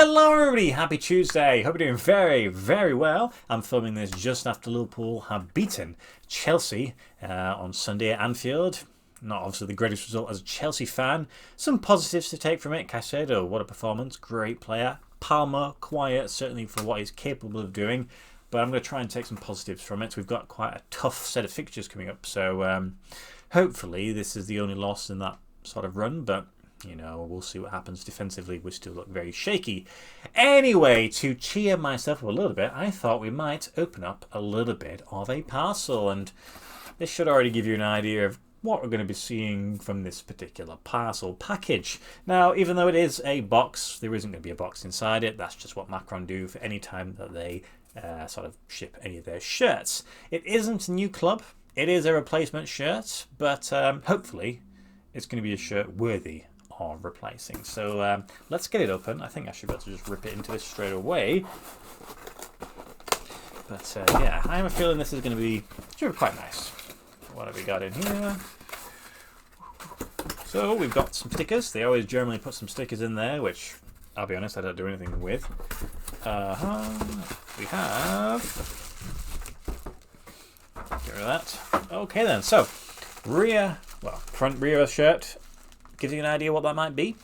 Hello everybody, happy Tuesday. Hope you're doing very, very well. I'm filming this just after Liverpool have beaten Chelsea on Sunday at Anfield. Not obviously the greatest result as a Chelsea fan. Some positives to take from it. Caicedo, what a performance, great player. Palmer, quiet, certainly for what he's capable of doing. But I'm going to try and take some positives from it. We've got quite a tough set of fixtures coming up. So hopefully this is the only loss in that sort of run. But you know, we'll see what happens defensively. We still look very shaky. Anyway, to cheer myself up a little bit, I thought we might open up a little bit of a parcel. And this should already give you an idea of what we're going to be seeing from this particular parcel package. Now, even though it is a box, there isn't going to be a box inside it. That's just what Macron do for any time that they sort of ship any of their shirts. It isn't a new club. It is a replacement shirt, but hopefully it's going to be a shirt worthy of replacing. So let's get it open. I think I should be able to just rip it into this straight away. But yeah, I have a feeling this is going to be quite nice. What have we got in here? So we've got some stickers. They always generally put some stickers in there, which I'll be honest, I don't do anything with. We have... Get rid of that. Okay then, so front rear shirt. Gives you an idea what that might be.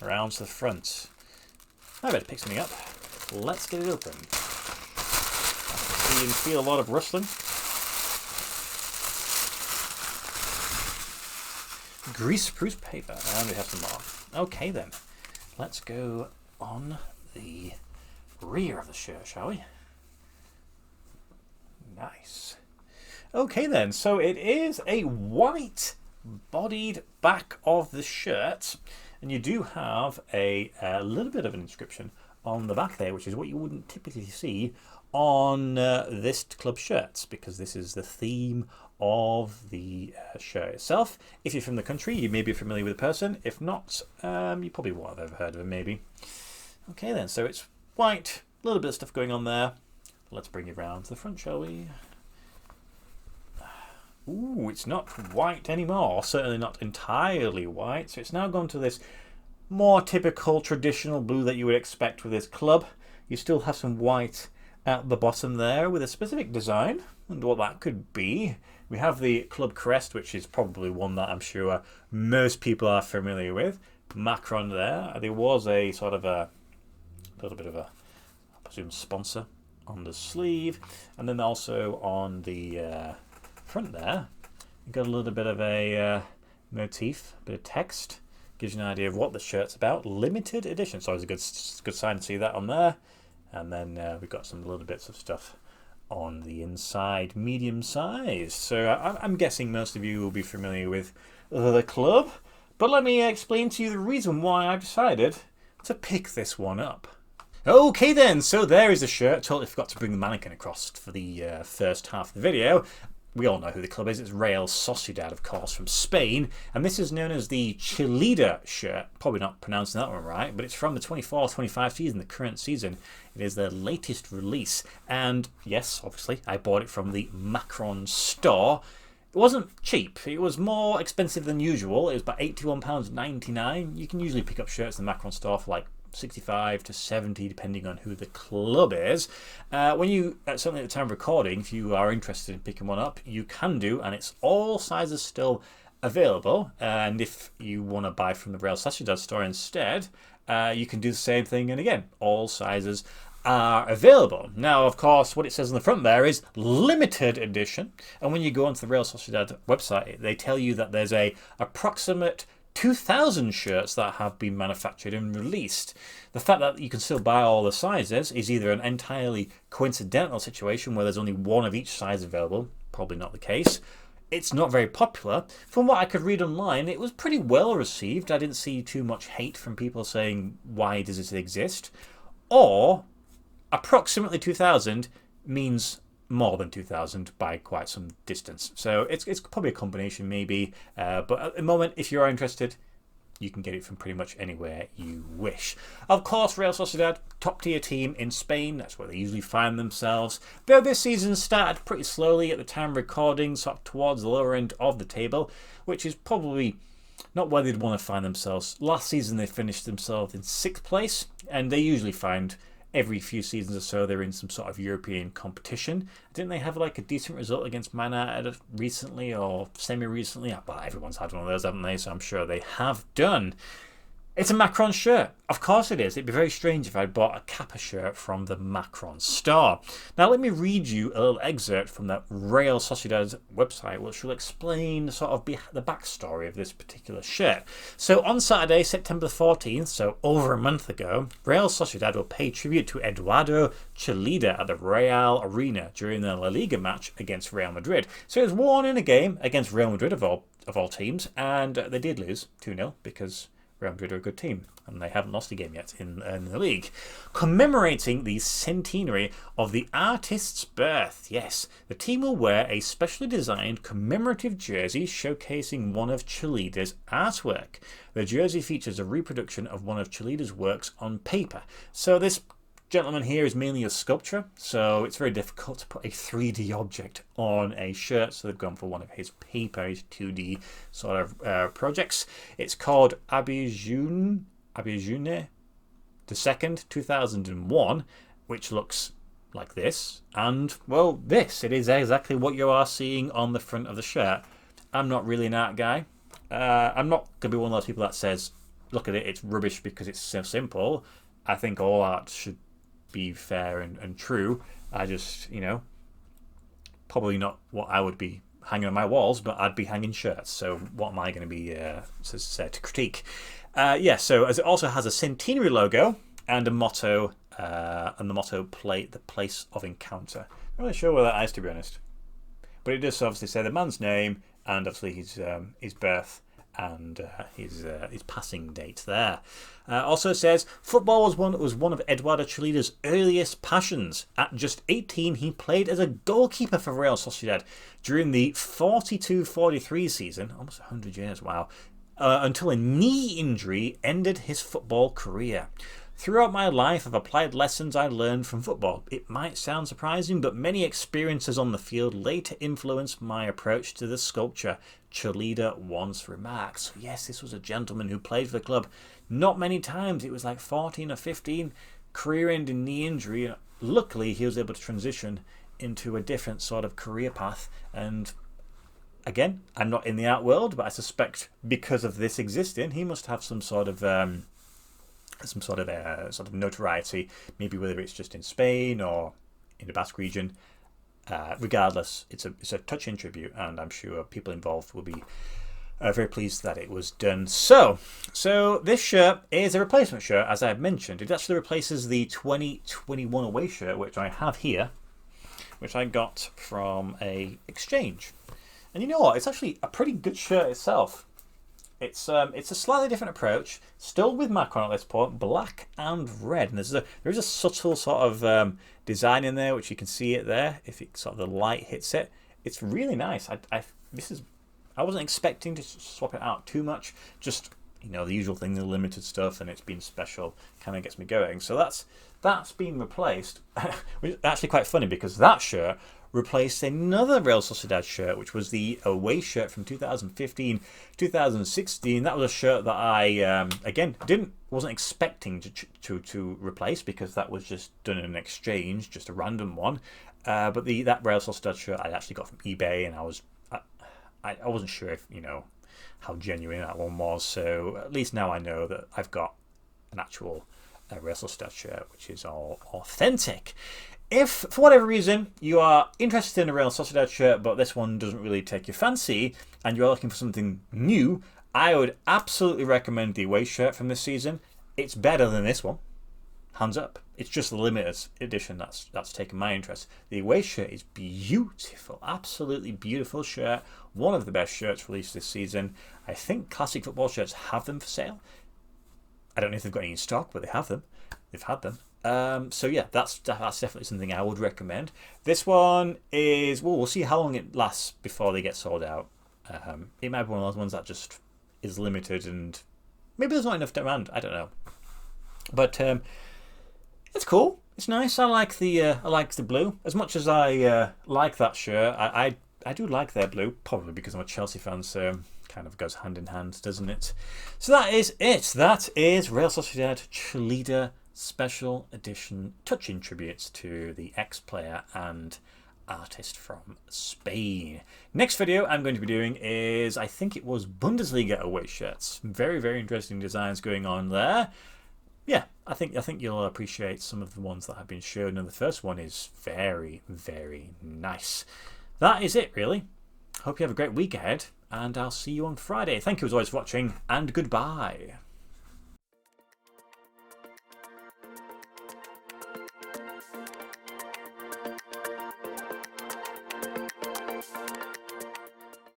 Around to the front. I better pick something up. Let's get it open. I can see and feel a lot of rustling. Greaseproof paper. And we have some more. Okay then. Let's go on the rear of the shirt, shall we? Nice. Okay then, so it is a white bodied back of the shirt, and you do have a little bit of an inscription on the back there, which is what you wouldn't typically see on this club shirts, because this is the theme of the shirt itself. If you're from the country, you may be familiar with the person. If not, you probably won't have ever heard of him, maybe. Okay then, so it's white, a little bit of stuff going on there. Let's bring it round to the front, shall we? Ooh, it's not white anymore, certainly not entirely white, so it's now gone to this more typical traditional blue that you would expect with this club. You still have some white at the bottom there with a specific design, and what that could be. We have the club crest, which is probably one that I'm sure most people are familiar with. Macron there. There was a sort of a little bit of a, I presume, sponsor on the sleeve, and then also on the front there, you've got a little bit of a motif, a bit of text, gives you an idea of what the shirt's about. Limited edition, so it's a good sign to see that on there. And then we've got some little bits of stuff on the inside, medium size. So I'm guessing most of you will be familiar with the club, but let me explain to you the reason why I've decided to pick this one up. Okay then, so there is the shirt. Totally forgot to bring the mannequin across for the first half of the video. We all know who the club is. It's Real Sociedad, of course, from Spain. And this is known as the Chillida shirt. Probably not pronouncing that one right, but it's from the 24-25 season, the current season. It is their latest release. And yes, obviously, I bought it from the Macron store. It wasn't cheap. It was more expensive than usual. It was about £81.99. You can usually pick up shirts in the Macron store for like 65 to 70 depending on who the club is. When you certainly at the time of recording, if you are interested in picking one up, you can do, and it's all sizes still available. And if you want to buy from the Real Sociedad store instead, you can do the same thing, and again, all sizes are available. Now, of course, what it says on the front there is limited edition, and when you go onto the Real Sociedad website, they tell you that there's a approximate 2,000 shirts that have been manufactured and released. The fact that you can still buy all the sizes is either an entirely coincidental situation where there's only one of each size available, probably not the case. It's not very popular. From what I could read online, it was pretty well received. I didn't see too much hate from people saying, why does it exist? Or approximately 2,000 means more than 2,000 by quite some distance. So it's probably a combination maybe, but at the moment, if you are interested, you can get it from pretty much anywhere you wish. Of course, Real Sociedad, top tier team in Spain. That's where they usually find themselves. Though this season started pretty slowly at the time of recording, sort of towards the lower end of the table, which is probably not where they'd want to find themselves. Last season they finished themselves in 6th place, and they usually find every few seasons or so they're in some sort of European competition. Didn't they have like a decent result against Man United recently or semi-recently? Well, everyone's had one of those, haven't they? So I'm sure they have done. It's a Macron shirt. Of course it is. It'd be very strange if I bought a Kappa shirt from the Macron store. Now let me read you a little excerpt from that Real Sociedad's website, which will explain sort of the backstory of this particular shirt. So on Saturday, September 14th, so over a month ago, Real Sociedad will pay tribute to Eduardo Chillida at the Real Arena during the La Liga match against Real Madrid. So it was worn in a game against Real Madrid of all teams, and they did lose 2-0 because Real Madrid are a good team, and they haven't lost a game yet in the league. Commemorating the centenary of the artist's birth, yes, the team will wear a specially designed commemorative jersey showcasing one of Chillida's artwork. The jersey features a reproduction of one of Chillida's works on paper. So this gentleman here is mainly a sculpture, so it's very difficult to put a 3D object on a shirt, so they've gone for one of his paper, his 2D sort of projects. It's called Abijune the 2nd, 2001, which looks like this, and, well, this. It is exactly what you are seeing on the front of the shirt. I'm not really an art guy. I'm not going to be one of those people that says, look at it, it's rubbish because it's so simple. I think all art should be fair and true. I just, probably not what I would be hanging on my walls, but I'd be hanging shirts. So what am I going to be to critique? So as it also has a centenary logo and a motto, and the motto play the place of encounter. I'm not really sure where that is, to be honest, but it does obviously say the man's name and obviously his birth and his passing date there. Also says football was one of Eduardo Chillida's earliest passions. At just 18, he played as a goalkeeper for Real Sociedad during the 42-43 season, almost 100 years, wow, until a knee injury ended his football career. Throughout my life, I've applied lessons I learned from football. It might sound surprising, but many experiences on the field later influenced my approach to the sculpture, Chillida once remarked. So yes, this was a gentleman who played for the club not many times. It was like 14 or 15, career-ending knee injury. And luckily, he was able to transition into a different sort of career path. And again, I'm not in the art world, but I suspect because of this existing, he must have some sort of notoriety, maybe whether it's just in Spain or in the Basque region. Regardless, it's a touching tribute, and I'm sure people involved will be very pleased that it was done. So this shirt is a replacement shirt, as I've mentioned. It actually replaces the 2021 away shirt, which I have here, which I got from a exchange. And you know what? It's actually a pretty good shirt itself. It's a slightly different approach, still with Macron at this point, black and red. And there is a subtle sort of design in there, which you can see it there if the light hits it. It's really nice. I wasn't expecting to swap it out too much. Just the usual thing, the limited stuff, and it's been special, kind of gets me going. So that's been replaced, which is actually quite funny because that shirt replaced another Real Sociedad shirt, which was the away shirt from 2015-2016. That was a shirt that I wasn't expecting to replace because that was just done in an exchange, just a random one. But that Real Sociedad shirt I actually got from eBay, and I wasn't sure if how genuine that one was. So at least now I know that I've got an actual Real Sociedad shirt, which is all authentic. If, for whatever reason, you are interested in a Real Sociedad shirt, but this one doesn't really take your fancy, and you're looking for something new, I would absolutely recommend the away shirt from this season. It's better than this one. Hands up. It's just the limited edition that's taken my interest. The away shirt is beautiful. Absolutely beautiful shirt. One of the best shirts released this season. I think Classic Football Shirts have them for sale. I don't know if they've got any in stock, but they have them. They've had them. So yeah, that's definitely something I would recommend. This one is, we'll see how long it lasts before they get sold out. It might be one of those ones that just is limited, and maybe there's not enough demand. I don't know, but it's cool. It's nice. I like the blue as much as I like that shirt. I do like their blue, probably because I'm a Chelsea fan, so kind kind of goes hand in hand, doesn't it? So that is it. That is Real Sociedad Cholida Special Edition touching tributes to the ex-player and artist from Spain. Next video I'm going to be doing is, I think it was Bundesliga away shirts. Very, very interesting designs going on there. Yeah, I think you'll appreciate some of the ones that have been shown, and the first one is very, very nice. That is it, really. Hope you have a great week ahead, and I'll see you on Friday. Thank you as always for watching, and goodbye.